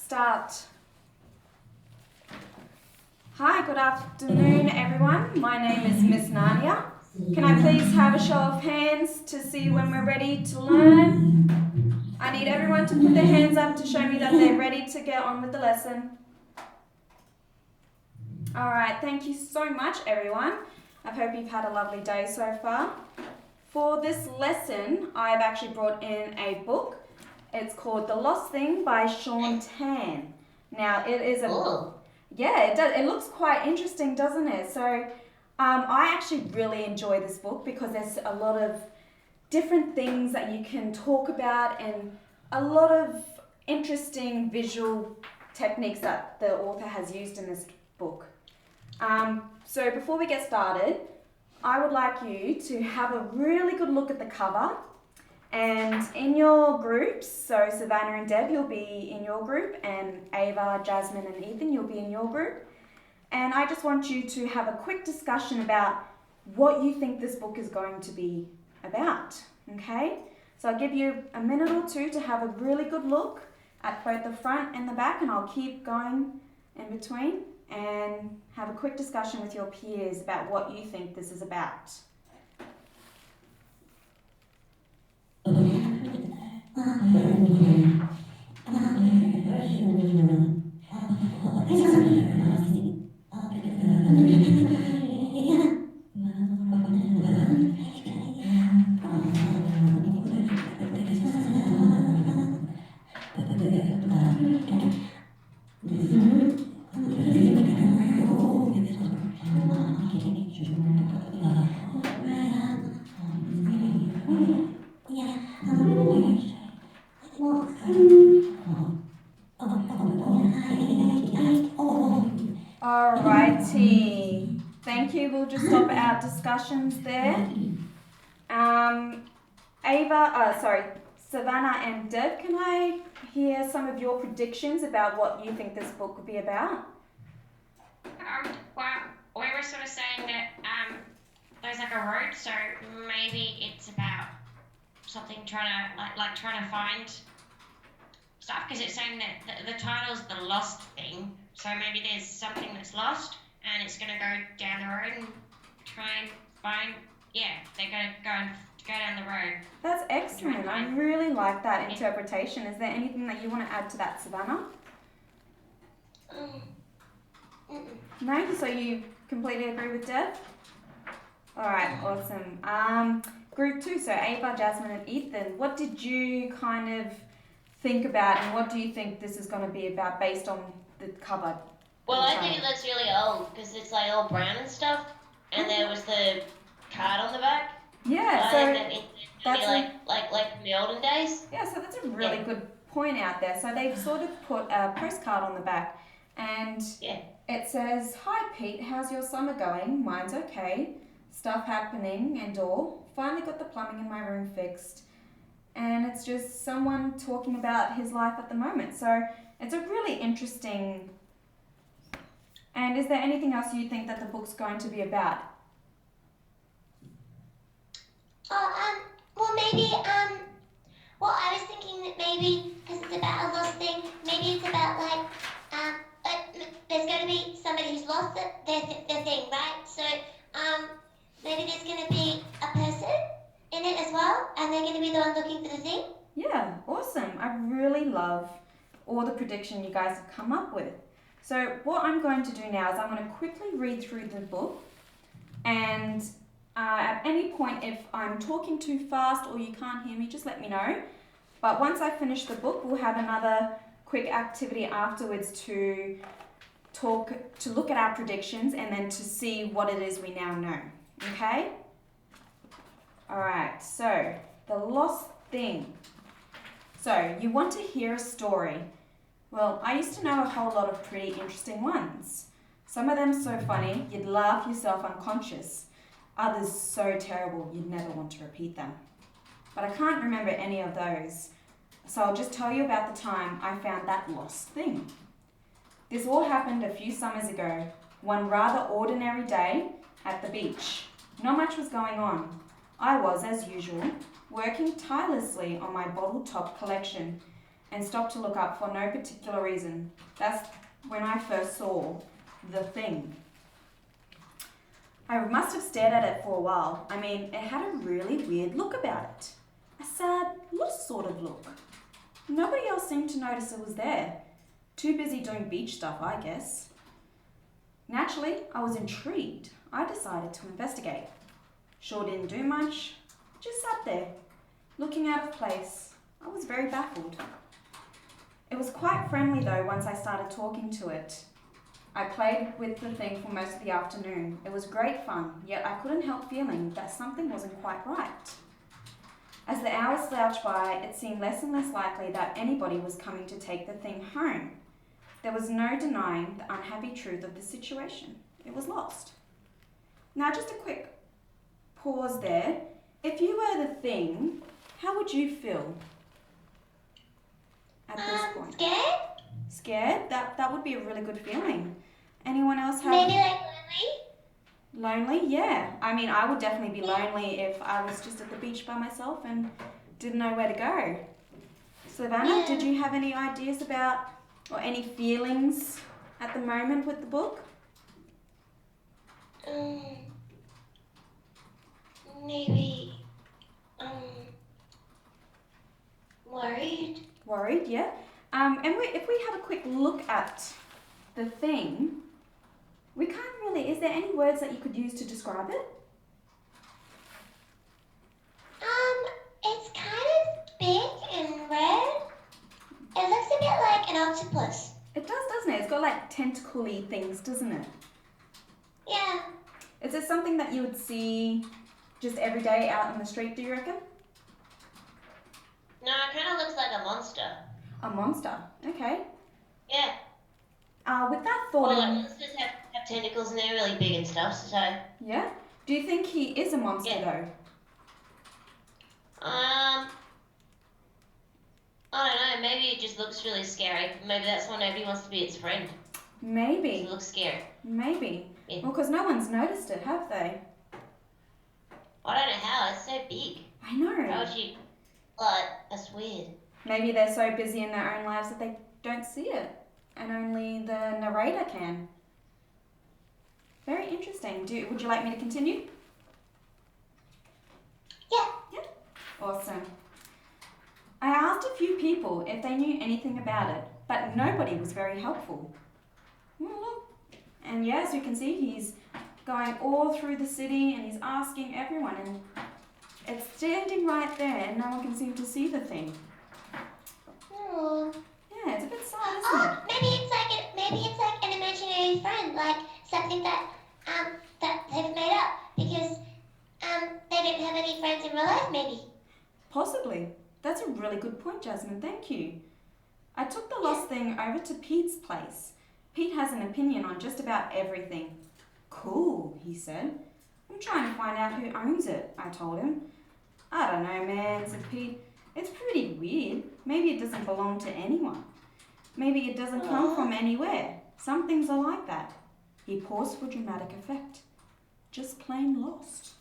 start. Hi, good afternoon everyone. My name is Miss Nadia. Can I please have a show of hands to see when we're ready to learn? I need everyone to put their hands up to show me that they're ready to get on with the lesson. Alright, thank you so much everyone. I hope you've had a lovely day so far. For this lesson, I've actually brought in a book. It's called The Lost Thing by Sean Tan. Now, it is a... Yeah, it does. It looks quite interesting, doesn't it? So, I actually really enjoy this book because there's a lot of different things that you can talk about and a lot of interesting visual techniques that the author has used in this book. So before we get started, I would like you to have a really good look at the cover, and in your groups, so Savannah and Deb, you'll be in your group, and Ava, Jasmine and Ethan, you'll be in your group. And I just want you to have a quick discussion about what you think this book is going to be about, okay? So I'll give you a minute or two to have a really good look at both the front and the back, and I'll keep going in between and have a quick discussion with your peers about what you think this is about. Alrighty, thank you. We'll just stop our discussions there. Savannah and Deb, can I hear some of your predictions about what you think this book would be about? Well, we were sort of saying that there's like a road, so maybe it's about something trying to find stuff, because it's saying that the title's The Lost Thing, so maybe there's something that's lost and it's going to go down the road and try and find, they're going to go down the road. That's excellent. I really like that interpretation. Is there anything that you want to add to that, Savannah? No? So you completely agree with Deb? Alright, awesome. Group 2, so Ava, Jasmine and Ethan, what did you kind of think about and what do you think this is going to be about based on the cover? Well, I think it looks really old because it's like all brown and stuff, and there was the card on the back. Yeah, so I think that it's going to be like the olden days. Yeah, so that's a really good point out there. So they've sort of put a postcard on the back, and it says, "Hi Pete, how's your summer going? Mine's okay. Stuff happening and all. Finally got the plumbing in my room fixed." And it's just someone talking about his life at the moment. So it's a really interesting... And is there anything else you think that the book's going to be about? Well, maybe, well, I was thinking that maybe, because it's about a lost thing, maybe it's about, there's going to be somebody who's lost their thing, right? So, maybe there's going to be a person in it as well, and they're going to be the one looking for the thing. Yeah, awesome. I really love all the prediction you guys have come up with. So what I'm going to do now is I'm going to quickly read through the book, and at any point if I'm talking too fast or you can't hear me, just let me know. But once I finish the book, we'll have another quick activity afterwards to look at our predictions and then to see what it is we now know. Okay? Alright, so The Lost Thing. So you want to hear a story. Well, I used to know a whole lot of pretty interesting ones. Some of them so funny, you'd laugh yourself unconscious. Others so terrible, you'd never want to repeat them. But I can't remember any of those. So I'll just tell you about the time I found that lost thing. This all happened a few summers ago, one rather ordinary day at the beach. Not much was going on. I was, as usual, working tirelessly on my bottle top collection. and stopped to look up for no particular reason. That's when I first saw the thing. I must have stared at it for a while. I mean, it had a really weird look about it. A sad, lost sort of look. Nobody else seemed to notice it was there. Too busy doing beach stuff, I guess. Naturally, I was intrigued. I decided to investigate. Sure didn't do much. Just sat there, looking out of place. I was very baffled. It was quite friendly though once I started talking to it. I played with the thing for most of the afternoon. It was great fun, yet I couldn't help feeling that something wasn't quite right. As the hours slouched by, it seemed less and less likely that anybody was coming to take the thing home. There was no denying the unhappy truth of the situation. It was lost. Now just a quick pause there. If you were the thing, how would you feel at this point? Scared? Scared? That would be a really good feeling. Anyone else have... Maybe like lonely? Lonely? Yeah. I mean, I would definitely be lonely if I was just at the beach by myself and didn't know where to go. Savannah, did you have any ideas about or any feelings at the moment with the book? Maybe, worried? Worried, yeah. If we have a quick look at the thing, we can't really... Is there any words that you could use to describe it? It's kind of big and red. It looks a bit like an octopus. It does, doesn't it? It's got like tentacle-y things, doesn't it? Yeah. Is it something that you would see just every day out in the street, do you reckon? No, it kind of looks like a monster. A monster, okay. Yeah. With that thought Well, in... like monsters have tentacles and they're really big and stuff, so... Yeah? Do you think he is a monster though? I don't know, maybe it just looks really scary. Maybe that's why nobody wants to be its friend. Maybe. It looks scary. Maybe. Yeah. Well, because no one's noticed it, have they? I don't know how, it's so big. I know. How would you... Like, that's weird. Maybe they're so busy in their own lives that they don't see it, and only the narrator can. Very interesting. Would you like me to continue? Yeah. Yeah. Awesome. I asked a few people if they knew anything about it, but nobody was very helpful. Well, look. And yeah, as you can see, he's going all through the city and he's asking everyone, and it's standing right there and no one can seem to see the thing. Oh. Yeah, it's a bit sad, isn't it? Oh, maybe it's like an imaginary friend, like something that they've made up because they didn't have any friends in real life, maybe. Possibly. That's a really good point, Jasmine. Thank you. I took the lost thing over to Pete's place. Pete has an opinion on just about everything. Cool, he said. I'm trying to find out who owns it, I told him. I don't know, man, said Pete. It's pretty weird. Maybe it doesn't belong to anyone. Maybe it doesn't come from anywhere. Some things are like that. He paused for dramatic effect. Just plain lost.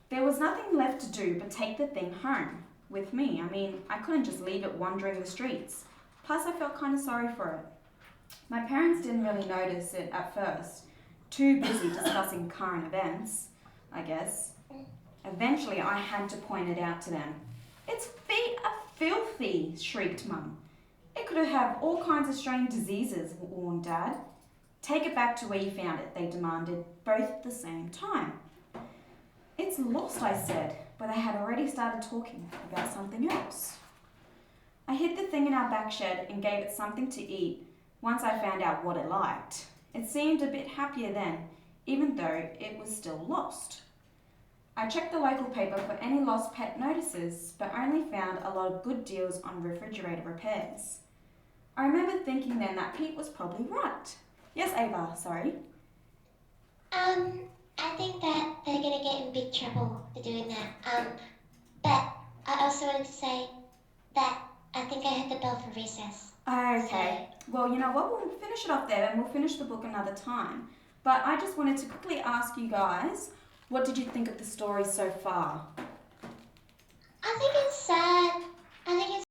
There was nothing left to do but take the thing home with me. I mean, I couldn't just leave it wandering the streets. Plus, I felt kind of sorry for it. My parents didn't really notice it at first. Too busy discussing current events, I guess. Eventually, I had to point it out to them. Its feet are filthy, shrieked Mum. It could have all kinds of strange diseases, warned Dad. Take it back to where you found it, they demanded, both at the same time. It's lost, I said, but they had already started talking about something else. I hid the thing in our back shed and gave it something to eat once I found out what it liked. It seemed a bit happier then, even though it was still lost. I checked the local paper for any lost pet notices, but only found a lot of good deals on refrigerator repairs. I remember thinking then that Pete was probably right. Yes, Ava, sorry. I think that they're gonna get in big trouble for doing that. But I also wanted to say that I think I heard the bell for recess. Okay. Well, you know what? We'll finish it off there and we'll finish the book another time. But I just wanted to quickly ask you guys, what did you think of the story so far? I think it's sad. I think it's